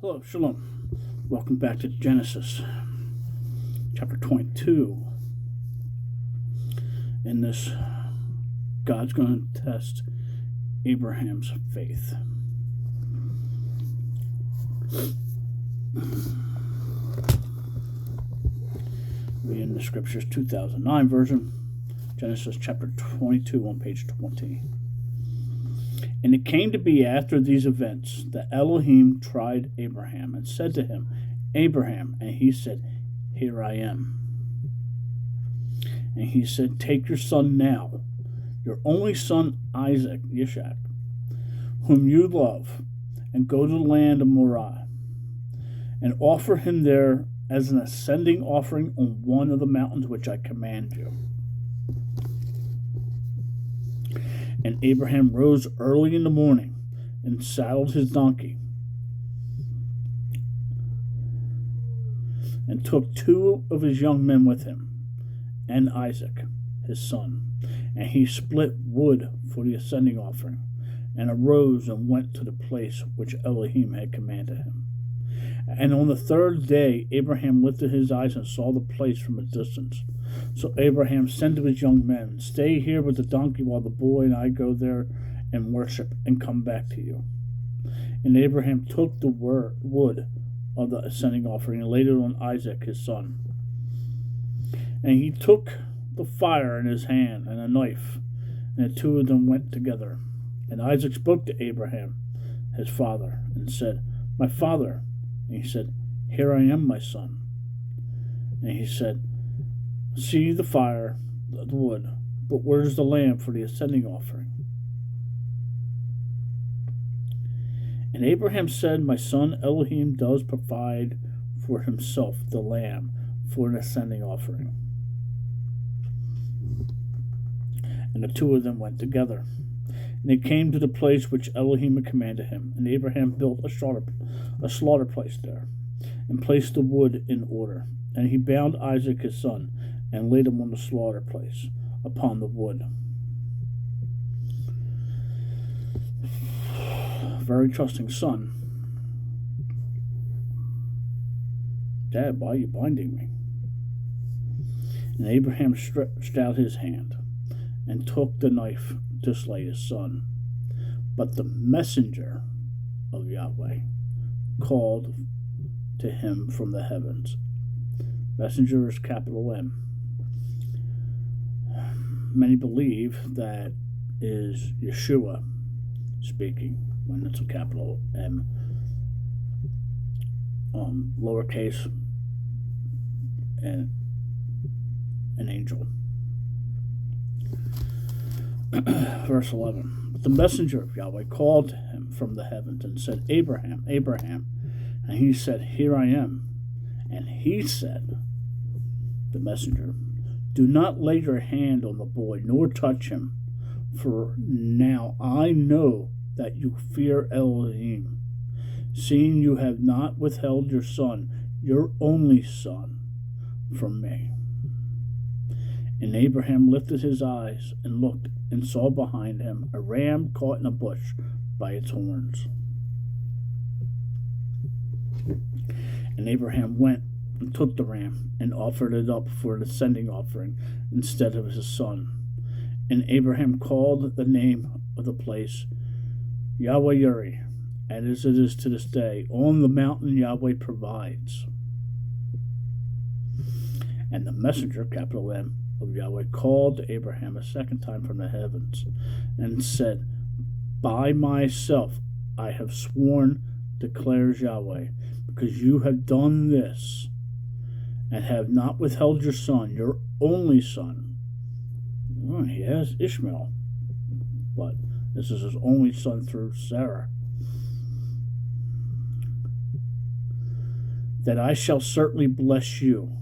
Hello, Shalom. Welcome back to Genesis, chapter 22. In this, God's going to test Abraham's faith. Reading the scriptures, 2009 version, Genesis chapter 22 on page 20. And it came to be after these events that Elohim tried Abraham and said to him, Abraham, and he said, Here I am. And he said, Take your son now, your only son Isaac, Yishak, whom you love, and go to the land of Moriah, and offer him there as an ascending offering on one of the mountains which I command you. And Abraham rose early in the morning and saddled his donkey and took two of his young men with him and Isaac, his son. And he split wood for the ascending offering and arose and went to the place which Elohim had commanded him. And on the third day Abraham lifted his eyes and saw the place from a distance. So Abraham said to his young men, Stay here with the donkey while the boy and I go there and worship and come back to you. And Abraham took the wood of the ascending offering and laid it on Isaac his son. And he took the fire in his hand and a knife, and the two of them went together. And Isaac spoke to Abraham his father and said, My father. And he said, Here I am, my son. And he said, See the fire, the wood, but where's the lamb for the ascending offering? And Abraham said, My son Elohim does provide for himself the lamb for an ascending offering. And the two of them went together. And they came to the place which Elohim had commanded him. And Abraham built a slaughter place there, and placed the wood in order. And he bound Isaac his son, and laid him on the slaughter place upon the wood. Very trusting son. Dad, why are you binding me? And Abraham stretched out his hand and took the knife to slay his son. But the messenger of Yahweh called to him from the heavens. Messenger is capital M. Many believe that is Yeshua speaking when it's a capital M. Lowercase and an angel. Verse 11. But the messenger of Yahweh called to him from the heavens and said, Abraham, Abraham. And he said, Here I am. And he said, the messenger, Do not lay your hand on the boy, nor touch him, for now I know that you fear Elohim, seeing you have not withheld your son, your only son, from me. And Abraham lifted his eyes and looked, and saw behind him a ram caught in a bush by its horns. And Abraham went and took the ram and offered it up for an ascending offering instead of his son. And Abraham called the name of the place YWHW, and as it is to this day, on the mountain Yahweh provides. And the messenger, capital M, of Yahweh called to Abraham a second time from the heavens and said, By myself I have sworn, declares Yahweh, because you have done this and have not withheld your son, your only son. Oh, he has Ishmael, but this is his only son through Sarah. That I shall certainly bless you,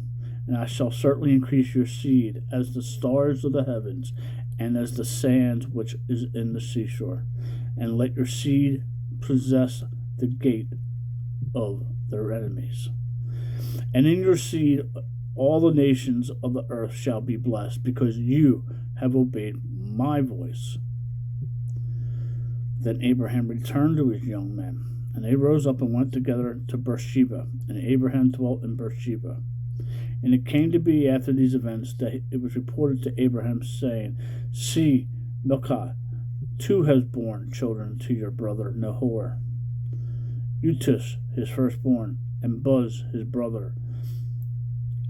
and I shall certainly increase your seed as the stars of the heavens, and as the sand which is in the seashore. And let your seed possess the gate of their enemies. And in your seed all the nations of the earth shall be blessed, because you have obeyed my voice. Then Abraham returned to his young men And they rose up and went together to Beersheba, and Abraham dwelt in Beersheba. And it came to be after these events that it was reported to Abraham, saying, See, Milcah too has borne children to your brother Nahor. Utus, his firstborn, and Buz, his brother,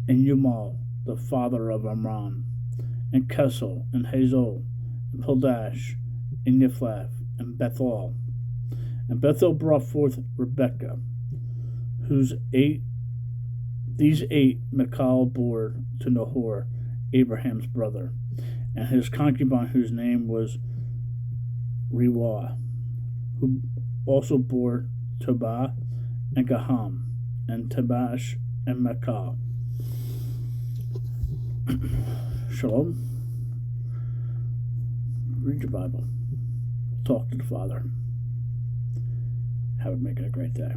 and Umal, the father of Amram, and Kesel, and Hazol, and Pildash, and Niphlath, and Bethel. And Bethel brought forth Rebekah, these eight Michal bore to Nahor, Abraham's brother, and his concubine, whose name was Rewah, who also bore Tobah and Gaham, and Tabash and Michal. Shalom. Read your Bible. Talk to the Father. Have it make it a great day.